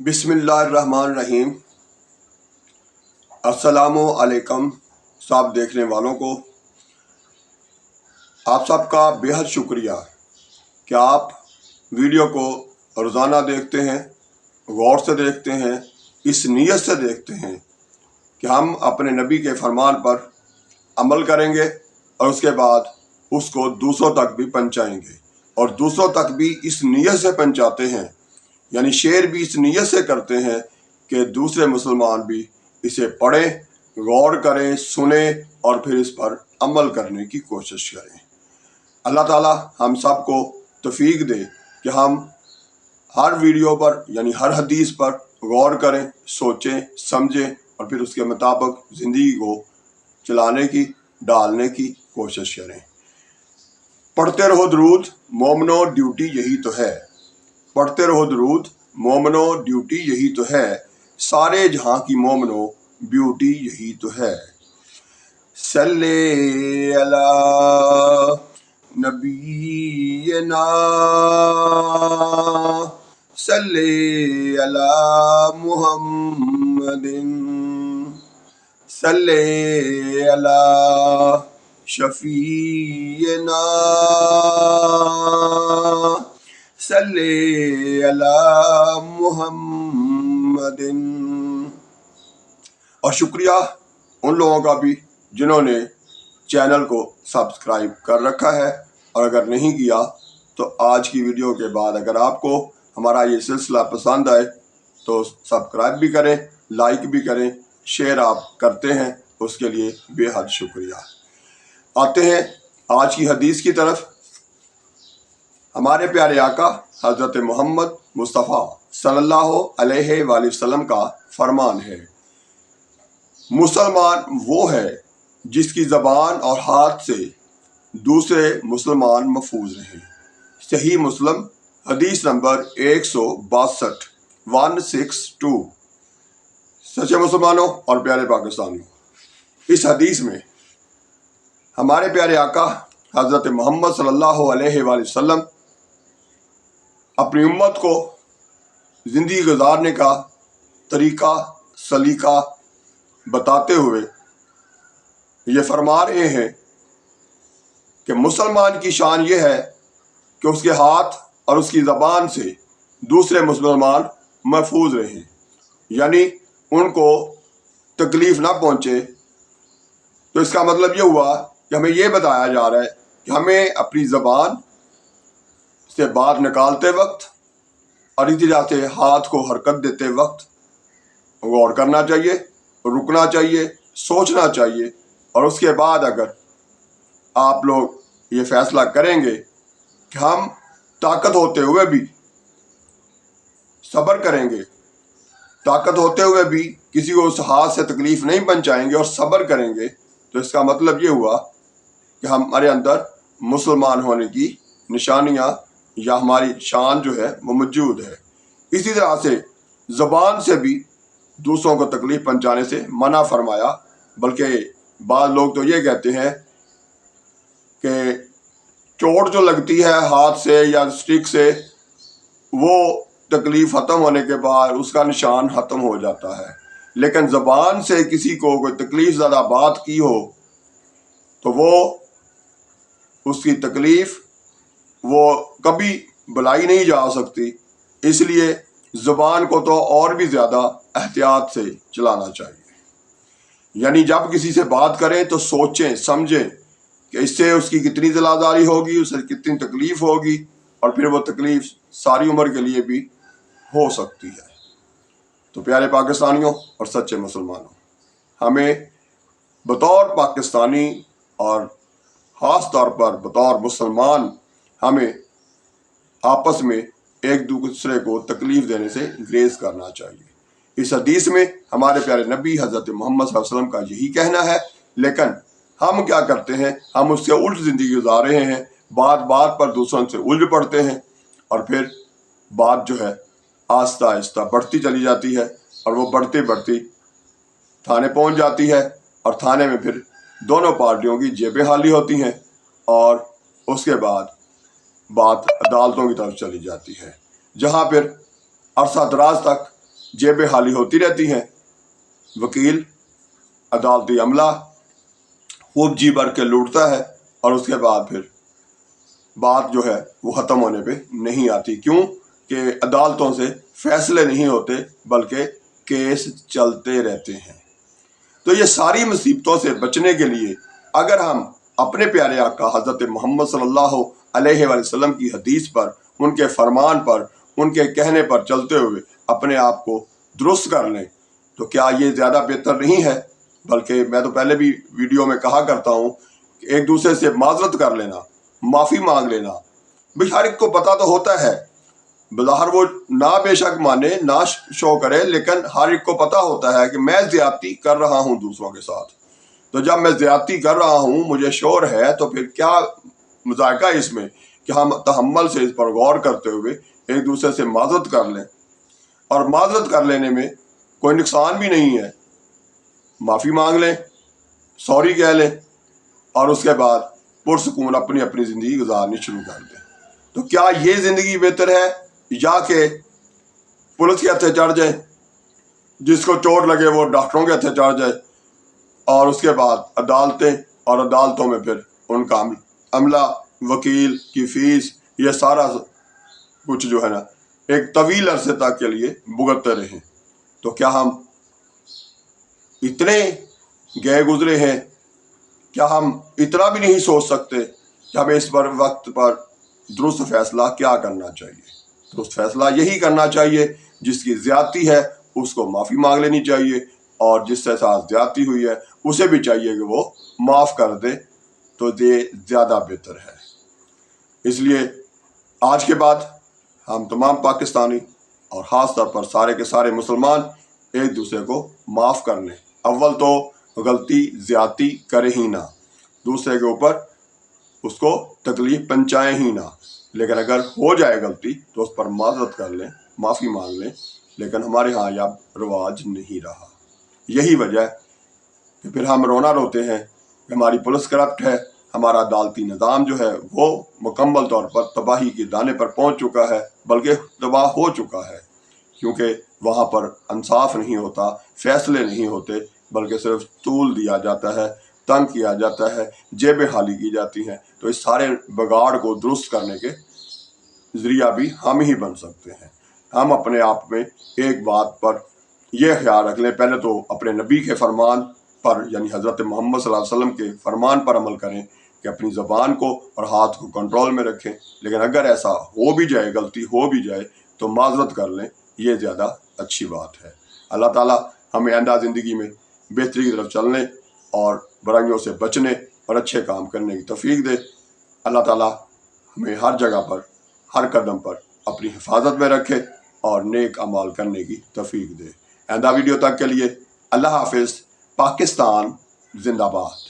बिस्मिल्लाहिर्रहमानिर्रहीम। अस्सलामु अलैकुम सब देखने वालों को आप सबका बेहद शुक्रिया कि आप वीडियो को रोज़ाना देखते हैं, गौर से देखते हैं, इस नीयत से देखते हैं कि हम अपने नबी के फरमान पर अमल करेंगे और उसके बाद उसको दूसरों तक भी पहुंचाएंगे और दूसरों तक भी इस नीयत से पहुंचाते हैं, यानी शेयर भी इस नीयत से करते हैं कि दूसरे मुसलमान भी इसे पढ़ें, गौर करें, सुने और फिर इस पर अमल करने की कोशिश करें। अल्लाह ताला हम सब को तौफीक दे कि हम हर वीडियो पर यानी हर हदीस पर गौर करें, सोचें, समझें और फिर उसके मुताबिक ज़िंदगी को चलाने की, डालने की कोशिश करें। पढ़ते रहो दरूद मोमनो, ड्यूटी यही तो है। पढ़ते रहो दरूद मोमनो, ड्यूटी यही तो है। सारे जहां की मोमनो, ब्यूटी यही तो है। सल्ले अला नबीना, सल्ले अला मुहम्मदिन, सल्ले अला शफीना, सल्ले अला मुहम्मदिन। और शुक्रिया उन लोगों का भी जिन्होंने चैनल को सब्सक्राइब कर रखा है, और अगर नहीं किया तो आज की वीडियो के बाद अगर आपको हमारा ये सिलसिला पसंद आए तो सब्सक्राइब भी करें, लाइक भी करें, शेयर आप करते हैं उसके लिए बेहद शुक्रिया। आते हैं आज की हदीस की तरफ। हमारे प्यारे आका हज़रत मोहम्मद मुस्तफ़ा सल्लल्लाहु अलैहि वसल्लम का फरमान है, मुसलमान वो है जिसकी ज़बान और हाथ से दूसरे मुसलमान महफूज रहें। सही मुस्लिम हदीस नंबर 162 162। सच्चे मुसलमानों और प्यारे पाकिस्तानियों, इस हदीस में हमारे प्यारे आका हज़रत मोहम्मद सल्लल्लाहु अलैहि वसल्लम अपनी उम्मत को ज़िंदगी गुजारने का तरीका सलीका बताते हुए ये फरमा रहे हैं कि मुसलमान की शान ये है कि उसके हाथ और उसकी ज़बान से दूसरे मुसलमान महफूज रहें, यानी उनको तकलीफ़ ना पहुँचे। तो इसका मतलब ये हुआ कि हमें ये बताया जा रहा है कि हमें अपनी ज़बान से बात निकालते वक्त और इसी तरह से हाथ को हरकत देते वक्त गौर करना चाहिए, रुकना चाहिए, सोचना चाहिए, और उसके बाद अगर आप लोग ये फैसला करेंगे कि हम ताकत होते हुए भी सब्र करेंगे, ताकत होते हुए भी किसी को उस हाथ से तकलीफ़ नहीं पहुंचाएंगे और सब्र करेंगे, तो इसका मतलब ये हुआ कि हमारे अंदर मुसलमान होने की निशानियां या हमारी शान जो है वो मौजूद है। इसी तरह से ज़बान से भी दूसरों को तकलीफ़ पहुंचाने से मना फरमाया, बल्कि बाद लोग तो ये कहते हैं कि चोट जो लगती है हाथ से या स्टिक से, वो तकलीफ़ ख़त्म होने के बाद उसका निशान ख़त्म हो जाता है, लेकिन ज़बान से किसी को कोई तकलीफ़ ज़्यादा बात की हो तो वो उसकी तकलीफ़ वो कभी भुलाई नहीं जा सकती। इसलिए ज़बान को तो और भी ज़्यादा एहतियात से चलाना चाहिए, यानी जब किसी से बात करें तो सोचें समझें कि इससे उसकी कितनी ज़िलादारी होगी, उसे कितनी तकलीफ़ होगी, और फिर वो तकलीफ़ सारी उम्र के लिए भी हो सकती है। तो प्यारे पाकिस्तानियों और सच्चे मुसलमानों, हमें बतौर पाकिस्तानी और ख़ास तौर पर बतौर मुसलमान हमें आपस में एक दूसरे को तकलीफ़ देने से गुरेज करना चाहिए। इस हदीस में हमारे प्यारे नबी हज़रत मोहम्मद सल्लल्लाहु अलैहि वसल्लम का यही कहना है, लेकिन हम क्या करते हैं, हम उससे उल्ट ज़िंदगी गुजार रहे हैं। बात बात पर दूसरों से उलझ पड़ते हैं और फिर बात जो है आहिस्ता आहिस्ता बढ़ती चली जाती है, और वो बढ़ती बढ़ती थाने पहुंच जाती है, और थाने में फिर दोनों पार्टियों की जेबें खाली होती हैं, और उसके बाद बात अदालतों की तरफ चली जाती है, जहां फिर अरसा दराज तक जेबें खाली होती रहती हैं, वकील अदालती अमला खूब जी भर के लूटता है और उसके बाद फिर बात जो है वो ख़त्म होने पे नहीं आती। क्यों कि अदालतों से फैसले नहीं होते बल्कि केस चलते रहते हैं। तो ये सारी मुसीबतों से बचने के लिए अगर हम अपने प्यारे आका हज़रत मोहम्मद सल्लल्लाहु अलैहि वसल्लम की हदीस पर, उनके फरमान पर, उनके कहने पर चलते हुए अपने आप को दुरुस्त कर लें तो क्या ये ज़्यादा बेहतर नहीं है? बल्कि मैं तो पहले भी वीडियो में कहा करता हूँ कि एक दूसरे से माजरत कर लेना, माफ़ी मांग लेना। भाई हर एक को पता तो होता है, बज़ाहिर वो ना बेशक माने ना शो करे, लेकिन हर एक को पता होता है कि मैं ज़्यादती कर रहा हूँ दूसरों के साथ। तो जब मैं ज़्यादती कर रहा हूँ, मुझे शोर है, तो फिर क्या मज़ायका इसमें कि हम तहम्मुल से इस पर गौर करते हुए एक दूसरे से माजरत कर लें। और माजरत कर लेने में कोई नुकसान भी नहीं है, माफ़ी मांग लें, सॉरी कह लें और उसके बाद पुरसकून अपनी अपनी ज़िंदगी गुजारनी शुरू कर दें। तो क्या ये ज़िंदगी बेहतर है या कि पुलिस के हत्थे चढ़ जाए, जिसको चोट लगे वो डॉक्टरों के हत्थे चढ़ जाए और उसके बाद अदालतें, और अदालतों में फिर उनका अमला, वकील की फ़ीस, ये सारा कुछ जो है ना एक तवील अरसे तक के लिए भुगतते रहें? तो क्या हम इतने गए गुजरे हैं, क्या हम इतना भी नहीं सोच सकते कि हमें इस पर वक्त पर दुरुस्त फैसला क्या करना चाहिए? दुरुस्त फैसला यही करना चाहिए, जिसकी ज़्यादती है उसको माफ़ी मांग लेनी चाहिए और जिससे साथ ज़्यादती हुई है उसे भी चाहिए कि वो माफ़ कर दे, तो ये ज़्यादा बेहतर है। इसलिए आज के बाद हम तमाम पाकिस्तानी और ख़ास तौर पर सारे के सारे मुसलमान एक दूसरे को माफ़ कर लें। अव्वल तो गलती ज़्यादती करें ही ना, दूसरे के ऊपर उसको तकलीफ़ पहुँचाएं ही ना, लेकिन अगर हो जाए गलती तो उस पर माज़रत कर लें, माफ़ी मांग लें। लेकिन हमारे यहाँ यह रिवाज नहीं रहा। यही वजह कि फिर हम रोना रोते हैं कि हमारी पुलिस करप्ट है, हमारा अदालती निज़ाम जो है वो मुकम्मल तौर पर तबाही के दाने पर पहुँच चुका है, बल्कि तबाह हो चुका है, क्योंकि वहाँ पर इंसाफ नहीं होता, फैसले नहीं होते, बल्कि सिर्फ तूल दिया जाता है, तंग किया जाता है, जेबें खाली की जाती हैं। तो इस सारे बिगाड़ को दुरुस्त करने के ज़रिया भी हम ही बन सकते हैं। हम अपने आप में एक बात पर यह ख्याल रख लें, पहले तो अपने नबी के फरमान पर यानी हज़रत मोहम्मद सल्लल्लाहु अलैहि वसल्लम के फरमान पर अमल करें कि अपनी ज़बान को और हाथ को कंट्रोल में रखें। लेकिन अगर ऐसा हो भी जाए, गलती हो भी जाए, तो माजरत कर लें, ये ज़्यादा अच्छी बात है। अल्लाह ताला हमें आइंदा ज़िंदगी में बेहतरी की तरफ चलने और बुराइयों से बचने और अच्छे काम करने की तौफीक दे। अल्लाह ताला हमें हर जगह पर, हर कदम पर अपनी हिफाजत में रखे और नेक अमाल करने की तौफीक दे। आइंदा वीडियो तक के लिए अल्लाह हाफिज़। पाकिस्तान जिंदाबाद।